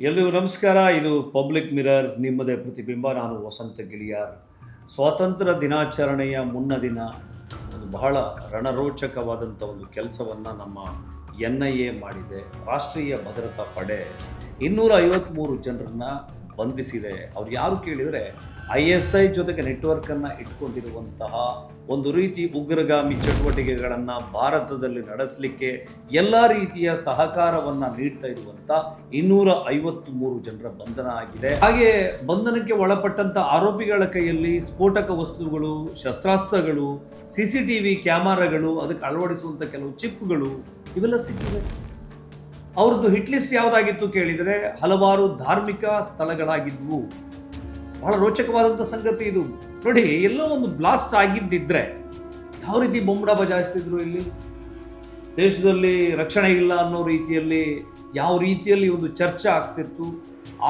ಎಲ್ರಿಗೂ ನಮಸ್ಕಾರ. ಇದು ಪಬ್ಲಿಕ್ ಮಿರರ್, ನಿಮ್ಮದೇ ಪ್ರತಿಬಿಂಬ. ನಾನು ವಸಂತ ಗಿಳಿಯಾರ್. ಸ್ವಾತಂತ್ರ್ಯ ದಿನಾಚರಣೆಯ ಮುನ್ನ ದಿನ ಒಂದು ಬಹಳ ರಣರೋಚಕವಾದಂಥ ಒಂದು ಕೆಲಸವನ್ನು ನಮ್ಮ NIA ಮಾಡಿದೆ. ರಾಷ್ಟ್ರೀಯ ಭದ್ರತಾ ಪಡೆ 253 ಜನರನ್ನು ಬಂಧಿಸಿದೆ. ಅವ್ರು ಯಾರು ಕೇಳಿದರೆ ISI ಜೊತೆಗೆ ನೆಟ್ವರ್ಕನ್ನು ಇಟ್ಕೊಂಡಿರುವಂತಹ ಒಂದು ರೀತಿ ಉಗ್ರಗಾಮಿ ಚಟುವಟಿಕೆಗಳನ್ನು ಭಾರತದಲ್ಲಿ ನಡೆಸಲಿಕ್ಕೆ ಎಲ್ಲ ರೀತಿಯ ಸಹಕಾರವನ್ನು ನೀಡ್ತಾ ಇರುವಂಥ 253 ಜನರ ಬಂಧನ ಆಗಿದೆ. ಹಾಗೆ ಬಂಧನಕ್ಕೆ ಒಳಪಟ್ಟಂಥ ಆರೋಪಿಗಳ ಕೈಯಲ್ಲಿ ಸ್ಫೋಟಕ ವಸ್ತುಗಳು, ಶಸ್ತ್ರಾಸ್ತ್ರಗಳು, CCTV ಕ್ಯಾಮರಾಗಳು, ಅದಕ್ಕೆ ಅಳವಡಿಸುವಂಥ ಕೆಲವು ಚಿಪ್ಗಳು ಇವೆಲ್ಲ ಸಿಕ್ಕಿವೆ. ಅವ್ರದ್ದು ಹಿಟ್ ಲಿಸ್ಟ್ ಯಾವುದಾಗಿತ್ತು ಕೇಳಿದರೆ ಹಲವಾರು ಧಾರ್ಮಿಕ ಸ್ಥಳಗಳಾಗಿದ್ವು. ಬಹಳ ರೋಚಕವಾದಂಥ ಸಂಗತಿ ಇದು. ನೋಡಿ, ಎಲ್ಲೋ ಒಂದು ಬ್ಲಾಸ್ಟ್ ಆಗಿದ್ದಿದ್ರೆ ಯಾವ ರೀತಿ ಬೊಂಬಡ ಬಜಾಯಿಸ್ತಿದ್ರು. ಇಲ್ಲಿ ದೇಶದಲ್ಲಿ ರಕ್ಷಣೆ ಇಲ್ಲ ಅನ್ನೋ ರೀತಿಯಲ್ಲಿ ಯಾವ ರೀತಿಯಲ್ಲಿ ಒಂದು ಚರ್ಚೆ ಆಗ್ತಿತ್ತು.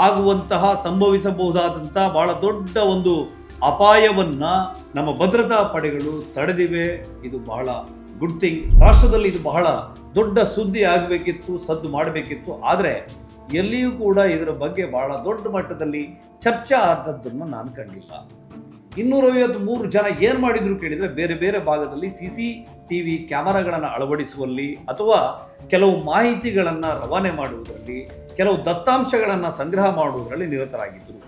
ಆಗುವಂತಹ ಸಂಭವಿಸಬಹುದಾದಂಥ ಬಹಳ ದೊಡ್ಡ ಒಂದು ಅಪಾಯವನ್ನು ನಮ್ಮ ಭದ್ರತಾ ಪಡೆಗಳು ತಡೆದಿವೆ. ಇದು ಬಹಳ ಗುಡ್ ಥಿಂಗ್. ರಾಷ್ಟ್ರದಲ್ಲಿ ಇದು ಬಹಳ ದೊಡ್ಡ ಸುದ್ದಿ ಆಗಬೇಕಿತ್ತು, ಸದ್ದು ಮಾಡಬೇಕಿತ್ತು. ಆದರೆ ಎಲ್ಲಿಯೂ ಕೂಡ ಇದರ ಬಗ್ಗೆ ಬಹಳ ದೊಡ್ಡ ಮಟ್ಟದಲ್ಲಿ ಚರ್ಚೆ ಆದದ್ದನ್ನು ನಾನು ಕಂಡಿಲ್ಲ. 253 ಜನ ಏನು ಮಾಡಿದ್ರು ಕೇಳಿದರೆ ಬೇರೆ ಬೇರೆ ಭಾಗದಲ್ಲಿ CCTV ಕ್ಯಾಮರಾಗಳನ್ನು ಅಳವಡಿಸುವಲ್ಲಿ ಅಥವಾ ಕೆಲವು ಮಾಹಿತಿಗಳನ್ನು ರವಾನೆ ಮಾಡುವುದರಲ್ಲಿ, ಕೆಲವು ದತ್ತಾಂಶಗಳನ್ನು ಸಂಗ್ರಹ ಮಾಡುವುದರಲ್ಲಿ ನಿರತರಾಗಿದ್ದರು.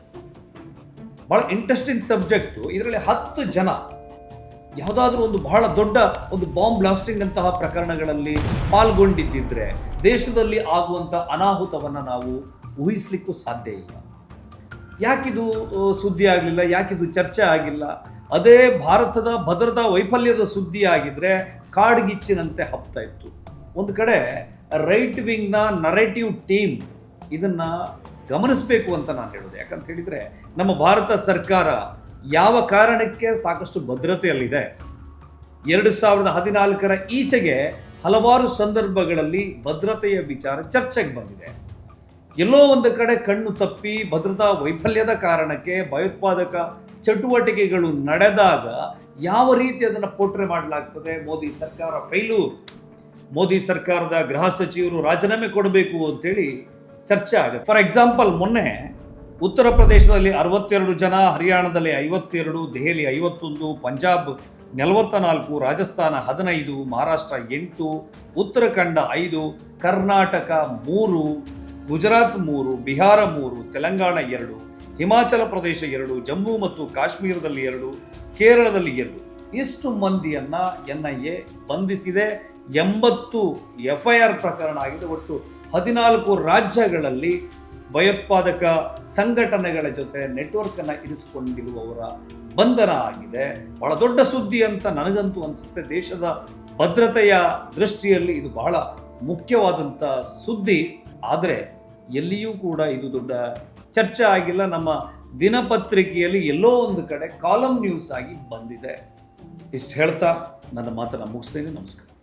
ಬಹಳ ಇಂಟ್ರೆಸ್ಟಿಂಗ್ ಸಬ್ಜೆಕ್ಟು. ಇದರಲ್ಲಿ 10 ಜನ ಯಾವುದಾದ್ರೂ ಒಂದು ಬಹಳ ದೊಡ್ಡ ಒಂದು ಬಾಂಬ್ ಬ್ಲಾಸ್ಟಿಂಗ್ ಅಂತಹ ಪ್ರಕರಣಗಳಲ್ಲಿ ಪಾಲ್ಗೊಂಡಿದ್ದಿದ್ರೆ ದೇಶದಲ್ಲಿ ಆಗುವಂಥ ಅನಾಹುತವನ್ನು ನಾವು ಊಹಿಸಲಿಕ್ಕೂ ಸಾಧ್ಯ ಇಲ್ಲ. ಯಾಕಿದು ಸುದ್ದಿ ಆಗಲಿಲ್ಲ? ಯಾಕಿದು ಚರ್ಚೆ ಆಗಿಲ್ಲ? ಅದೇ ಭಾರತದ ಭದ್ರತಾ ವೈಫಲ್ಯದ ಸುದ್ದಿ ಆಗಿದ್ರೆ ಕಾಡ್ಗಿಚ್ಚಿನಂತೆ ಹಬ್ತಾ ಇತ್ತು. ಒಂದು ಕಡೆ ರೈಟ್ ವಿಂಗ್ನ ನರೇಟಿವ್ ಟೀಮ್ ಇದನ್ನು ಗಮನಿಸಬೇಕು ಅಂತ ನಾನು ಹೇಳೋದು. ಯಾಕಂತ ಹೇಳಿದರೆ ನಮ್ಮ ಭಾರತ ಸರ್ಕಾರ ಯಾವ ಕಾರಣಕ್ಕೆ ಸಾಕಷ್ಟು ಭದ್ರತೆಯಲ್ಲಿದೆ. 2014 ಈಚೆಗೆ ಹಲವಾರು ಸಂದರ್ಭಗಳಲ್ಲಿ ಭದ್ರತೆಯ ವಿಚಾರ ಚರ್ಚೆಗೆ ಬಂದಿದೆ. ಎಲ್ಲೋ ಒಂದು ಕಡೆ ಕಣ್ಣು ತಪ್ಪಿ ಭದ್ರತಾ ವೈಫಲ್ಯದ ಕಾರಣಕ್ಕೆ ಭಯೋತ್ಪಾದಕ ಚಟುವಟಿಕೆಗಳು ನಡೆದಾಗ ಯಾವ ರೀತಿ ಅದನ್ನು ಪೋಟ್ರೆ ಮಾಡಲಾಗ್ತದೆ. ಮೋದಿ ಸರ್ಕಾರ ಫೇಲ್ಯೂರ್, ಮೋದಿ ಸರ್ಕಾರದ ಗೃಹ ಸಚಿವರು ರಾಜೀನಾಮೆ ಕೊಡಬೇಕು ಅಂತೇಳಿ ಚರ್ಚೆ ಆಗುತ್ತೆ. ಫಾರ್ ಎಕ್ಸಾಂಪಲ್, ಮೊನ್ನೆ ಉತ್ತರ ಪ್ರದೇಶದಲ್ಲಿ 62 ಜನ, ಹರಿಯಾಣದಲ್ಲಿ 52, ದೆಹಲಿ 51, ಪಂಜಾಬ್ 44, ರಾಜಸ್ಥಾನ 15, ಮಹಾರಾಷ್ಟ್ರ 8, ಉತ್ತರಾಖಂಡ 5, ಕರ್ನಾಟಕ 3, ಗುಜರಾತ್ 3, ಬಿಹಾರ 3, ತೆಲಂಗಾಣ 2, ಹಿಮಾಚಲ ಪ್ರದೇಶ 2, ಜಮ್ಮು ಮತ್ತು ಕಾಶ್ಮೀರದಲ್ಲಿ 2, ಕೇರಳದಲ್ಲಿ 2. ಇಷ್ಟು ಮಂದಿಯನ್ನು NIA ಬಂಧಿಸಿದೆ. 80 FIR ಪ್ರಕರಣ ಆಗಿದೆ. ಒಟ್ಟು 14 ರಾಜ್ಯಗಳಲ್ಲಿ ಭಯೋತ್ಪಾದಕ ಸಂಘಟನೆಗಳ ಜೊತೆ ನೆಟ್ವರ್ಕನ್ನು ಇರಿಸಿಕೊಂಡಿರುವವರ ಬಂಧನ ಆಗಿದೆ. ಬಹಳ ದೊಡ್ಡ ಸುದ್ದಿ ಅಂತ ನನಗಂತೂ ಅನಿಸುತ್ತೆ. ದೇಶದ ಭದ್ರತೆಯ ದೃಷ್ಟಿಯಲ್ಲಿ ಇದು ಬಹಳ ಮುಖ್ಯವಾದಂಥ ಸುದ್ದಿ. ಆದರೆ ಎಲ್ಲಿಯೂ ಕೂಡ ಇದು ದೊಡ್ಡ ಚರ್ಚೆ ಆಗಿಲ್ಲ. ನಮ್ಮ ದಿನಪತ್ರಿಕೆಯಲ್ಲಿ ಎಲ್ಲೋ ಒಂದು ಕಡೆ ಕಾಲಮ್ ನ್ಯೂಸ್ ಆಗಿ ಬಂದಿದೆ. ಇಷ್ಟು ಹೇಳ್ತಾ ನನ್ನ ಮಾತನ್ನು ಮುಗಿಸ್ತೀನಿ. ನಮಸ್ಕಾರ.